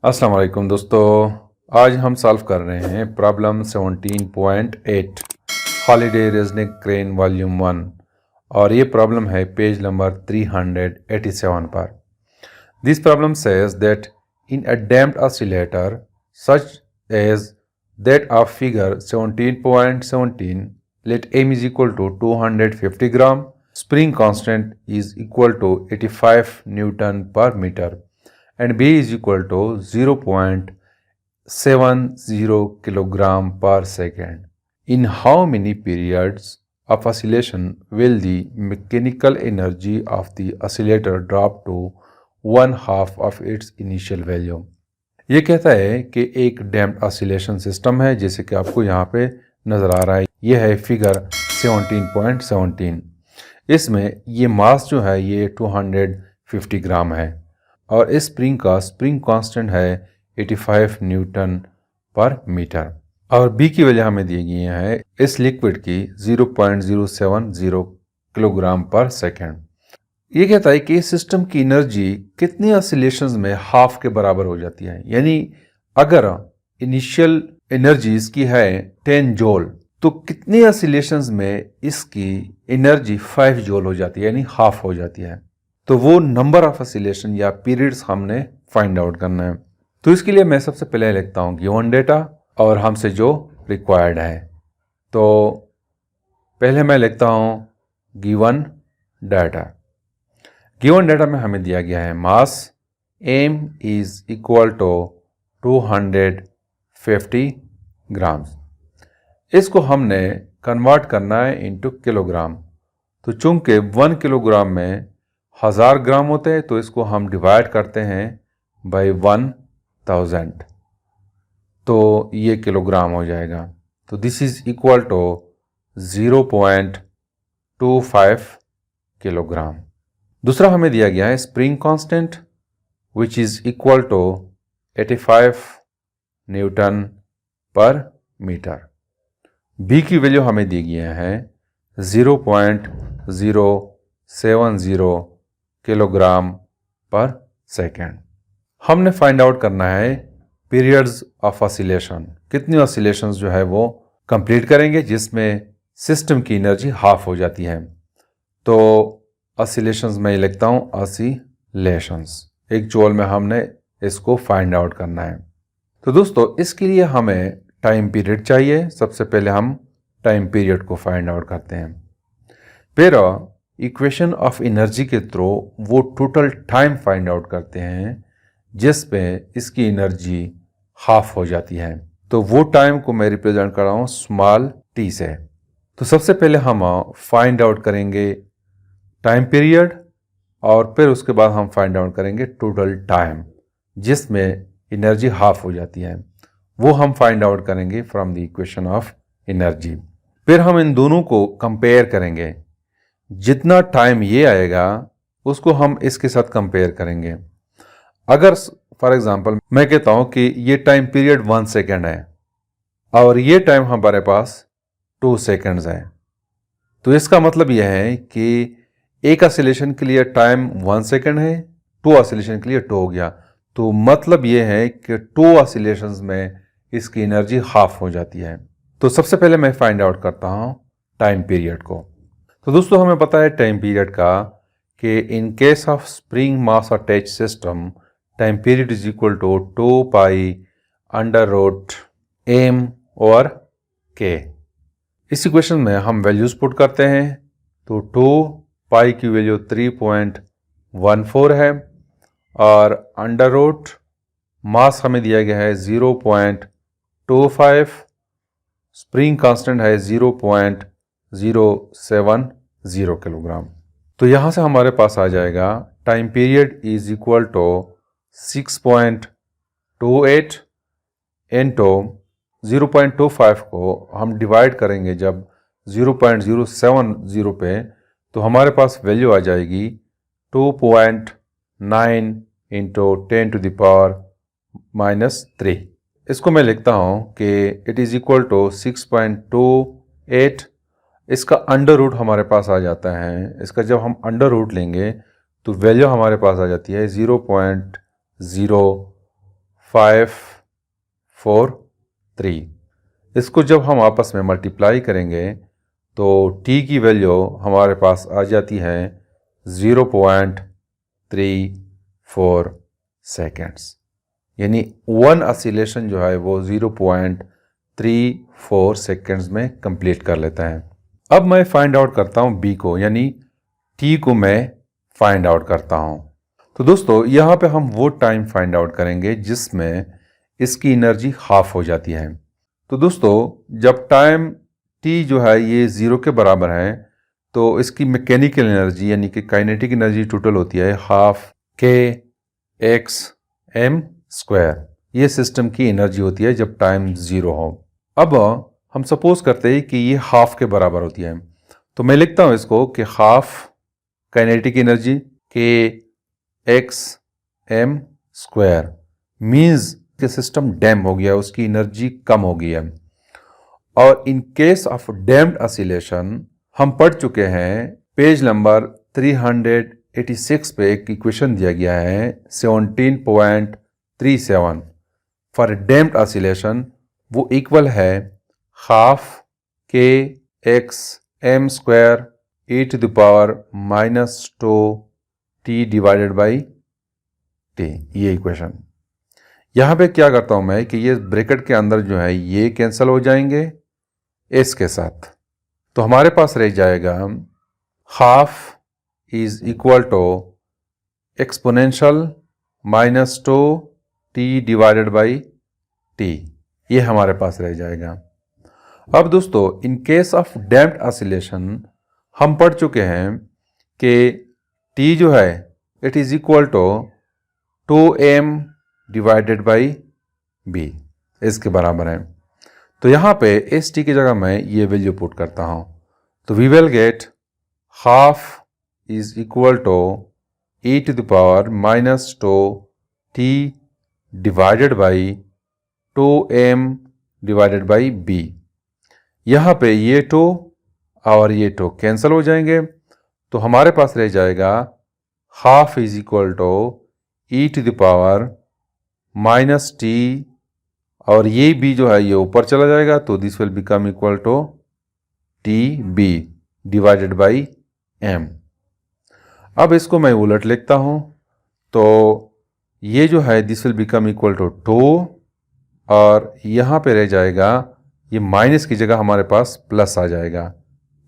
अस्सलाम वालेकुम दोस्तों, आज हम सॉल्व कर रहे हैं problem 17.8 Halliday Resnick Krane volume 1 और ये प्रॉब्लम है पेज नंबर 387 पर। This problem says that in a damped oscillator such as that of figure 17.17 let m is equal to 250 gram, spring constant is equal to 85 Newton per meter and B is equal to 0.70 kilogram per second. In how many periods of oscillation will the mechanical energy of the oscillator drop to one half of its initial value? ये कहता है कि एक damped oscillation system है, जैसे कि आपको यहाँ पे नज़र आ रहा है। ये है फिगर 17.17। इसमें ये मास जो है ये 250 ग्राम है और इस स्प्रिंग का स्प्रिंग कांस्टेंट है 85 न्यूटन पर मीटर और बी की वजह हमें दी गई है इस लिक्विड की 0.070 किलोग्राम पर सेकेंड। ये कहता है कि इस सिस्टम की एनर्जी कितनी ऑसिलेशंस में हाफ के बराबर हो जाती है। यानी अगर इनिशियल एनर्जी इसकी है 10 जूल तो कितनी ऑसिलेशंस में इसकी एनर्जी 5 जूल हो जाती है, यानी हाफ हो जाती है। तो वो नंबर ऑफ ऑसिलेशन या पीरियड्स हमने फाइंड आउट करना है। तो इसके लिए मैं सबसे पहले लिखता हूँ गिवन डेटा और हमसे जो रिक्वायर्ड है। तो पहले मैं लिखता हूँ गिवन डाटा। गिवन डाटा में हमें दिया गया है mass m is equal to 250 grams. इसको हमने कन्वर्ट करना है इनटू किलोग्राम। तो चूंकि 1 किलोग्राम में 1000 ग्राम होते हैं तो इसको हम डिवाइड करते हैं बाय 1000, तो ये किलोग्राम हो जाएगा। तो this is equal to 0.25 kilogram. दूसरा हमें दिया गया है spring constant which is equal to 85 newton per metre. B की वैल्यू हमें दी गई है 0.070 किलोग्राम पर सेकेंड। हमने फाइंड आउट करना है पीरियड्स ऑफ ऑसिलेशन, कितनी ऑसिलेशंस जो है वो कंप्लीट करेंगे जिसमें सिस्टम की एनर्जी हाफ हो जाती है। तो ऑसिलेशंस में लिखता हूँ ऑसिलेशंस, एक जूल में हमने इसको फाइंड आउट करना है। तो दोस्तों इसके लिए हमें टाइम पीरियड चाहिए। सबसे पहले हम टाइम पीरियड को फाइंड आउट करते हैं, फिर इक्वेशन ऑफ एनर्जी के थ्रू वो टोटल टाइम फाइंड आउट करते हैं जिसमें इसकी एनर्जी हाफ हो जाती है। तो वो टाइम को मैं रिप्रेजेंट कर रहा हूँ स्मॉल टी से। तो सबसे पहले हम फाइंड आउट करेंगे टाइम पीरियड और फिर उसके बाद हम फाइंड आउट करेंगे टोटल टाइम जिसमें एनर्जी हाफ हो जाती है। वो हम फाइंड आउट करेंगे from the equation of energy. फिर हम इन दोनों को कंपेयर करेंगे, जितना टाइम ये आएगा उसको हम इसके साथ कंपेयर करेंगे। अगर फॉर एग्जांपल मैं कहता हूं कि ये टाइम पीरियड 1 सेकेंड है और ये टाइम हमारे पास 2 सेकेंड्स है, तो इसका मतलब यह है कि एक ऑसिलेशन के लिए टाइम 1 सेकेंड है, 2 ऑसिलेशन के लिए 2 हो गया। तो मतलब ये है कि 2 ऑसिलेशंस में इसकी एनर्जी हाफ हो जाती है। तो सबसे पहले मैं फाइंड आउट करता हूं टाइम पीरियड को। तो दोस्तों हमें पता है टाइम पीरियड का कि in case of spring mass attach system time period is equal to 2 pi under root m और k। इस इक्वेशन में हम वैल्यूज पुट करते हैं। तो 2 पाई की वैल्यू 3.14 है और अंडर रूट मास हमें दिया गया है 0.25, स्प्रिंग कांस्टेंट है 0.070 किलोग्राम। तो यहाँ से हमारे पास आ जाएगा time period is equal to 6.28 into 0.25 को हम डिवाइड करेंगे जब 0.070 पे, तो हमारे पास वैल्यू आ जाएगी 2.9 इंटू 10⁻⁻3। इसको मैं लिखता हूँ कि इट इज़ इक्वल टू 6.28। इसका अंडर रूट हमारे पास आ जाता है। इसका जब हम अंडर रूट लेंगे तो वैल्यू हमारे पास आ जाती है 0.0 543। इसको जब हम आपस में मल्टीप्लाई करेंगे तो t की वैल्यू हमारे पास आ जाती है 0.34 सेकेंड्स, यानी वन ऑसिलेशन जो है वो 0.34 सेकेंड्स में कंप्लीट कर लेता है। अब मैं फाइंड आउट करता हूँ b को, यानी t को मैं फाइंड आउट करता हूँ। तो दोस्तों यहाँ पे हम वो टाइम फाइंड आउट करेंगे जिसमें इसकी एनर्जी हाफ हो जाती है। तो दोस्तों जब टाइम t जो है ये 0 के बराबर है तो इसकी मैकेनिकल एनर्जी यानी कि काइनेटिक एनर्जी टोटल होती है half k x m square. ये सिस्टम की एनर्जी होती है जब टाइम 0 हो। अब हम सपोज करते हैं कि ये हाफ के बराबर होती है, तो मैं लिखता हूँ इसको कि half kinetic energy k x m square means कि सिस्टम डैम हो गया, उसकी एनर्जी कम हो गई है। और in case of damped oscillation हम पढ़ चुके हैं पेज नंबर 386 पे एक इक्वेशन दिया गया है 17.37 फॉर डैम्ड ऑसिलेशन, वो इक्वल है half k x m square e to the power -2 t divided by t। ये इक्वेशन यहाँ पे क्या करता हूं मैं कि ये ब्रैकेट के अंदर जो है ये कैंसिल हो जाएंगे s के साथ, तो हमारे पास रह जाएगा half is equal to exponential -2 t divided by t। ये हमारे पास रह जाएगा। अब दोस्तों in case of damped oscillation हम पढ़ चुके हैं कि t जो है it is equal to 2m divided by b, इसके बराबर है। तो यहाँ पे एस टी की जगह मैं ये वैल्यू पुट करता हूँ, तो we will get half is equal to e to the power -2 t divided by 2m divided by b। यहाँ पे ये 2 और ये 2 कैंसिल हो जाएंगे, तो हमारे पास रह जाएगा half is equal to e to the power -t और ये b जो है ये ऊपर चला जाएगा, तो this will become equal to TB divided by m। अब इसको मैं उलट लिखता हूं, तो ये जो है this will become equal to 2 और यहाँ पे रह जाएगा ये माइनस की जगह हमारे पास प्लस आ जाएगा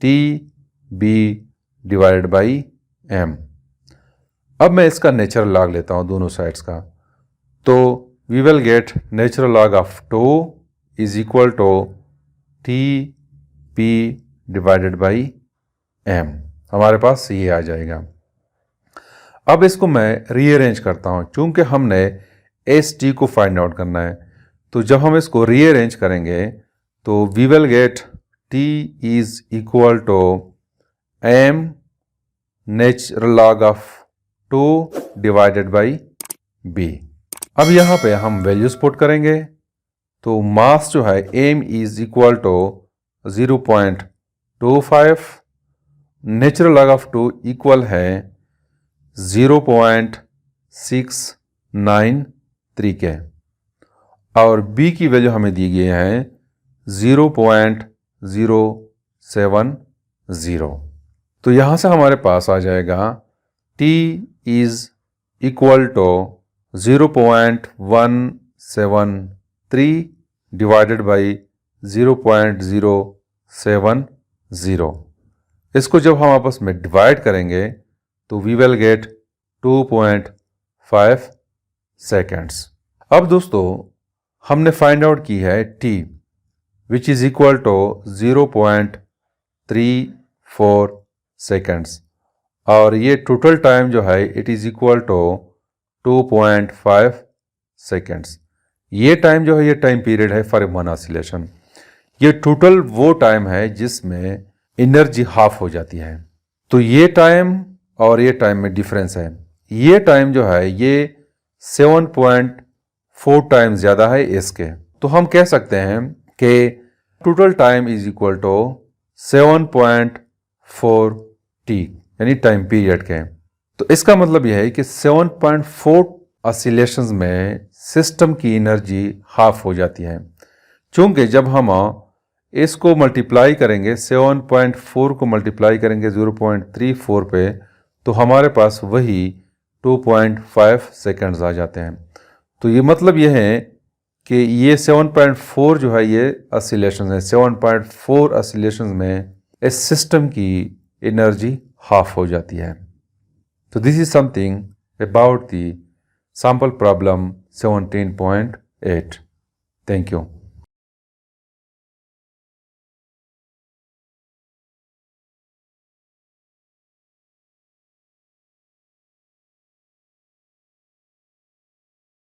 TB डिवाइडेड बाई m। अब मैं इसका नेचुरल लॉग लेता हूं दोनों साइड्स का, तो we will get natural log of 2 is equal to TP divided by m। हमारे पास ये आ जाएगा। अब इसको मैं रीअरेंज करता हूँ, चूंकि हमने ST को फाइंड आउट करना है, तो जब हम इसको रीअरेंज करेंगे तो we will get T is equal to m natural log of 2 divided by b। अब यहाँ पे हम वैल्यूज पुट करेंगे, तो मास जो है m is equal to 0.25, natural log of 2 equal है 0.693 के, और b की वैल्यू हमें दी गई है 0.070। तो यहाँ से हमारे पास आ जाएगा t is equal to 0.173 divided by 0.070। इसको जब हम आपस में डिवाइड करेंगे तो वी विल गेट 2.5 सेकेंड्स। अब दोस्तों हमने फाइंड आउट की है t which is equal to 0.34 seconds, और ये टोटल टाइम जो है it is equal to 2.5 seconds. ये टाइम जो है ये टाइम पीरियड है फॉर वन ऑसिलेशन। ये टोटल वो टाइम है जिसमें एनर्जी हाफ हो जाती है। तो ये टाइम और ये टाइम में डिफरेंस है। ये टाइम जो है ये 7.4 टाइम ज़्यादा है इसके, तो हम कह सकते हैं कि total time is equal to 7.4 t यानी टाइम पीरियड के। तो इसका मतलब यह है कि 7.4 ऑसिलेशंस में सिस्टम की एनर्जी हाफ हो जाती है। चूंकि जब हम इसको मल्टीप्लाई करेंगे 7.4 को मल्टीप्लाई करेंगे 0.34 पे तो हमारे पास वही 2.5 सेकंड्स आ जाते हैं। तो ये मतलब ये है कि ये 7.4 जो है ये ऑसिलेशंस है। 7.4 ऑसिलेशंस में इस सिस्टम की एनर्जी हाफ हो जाती है। तो this is something about the sample problem 17.8। Thank you.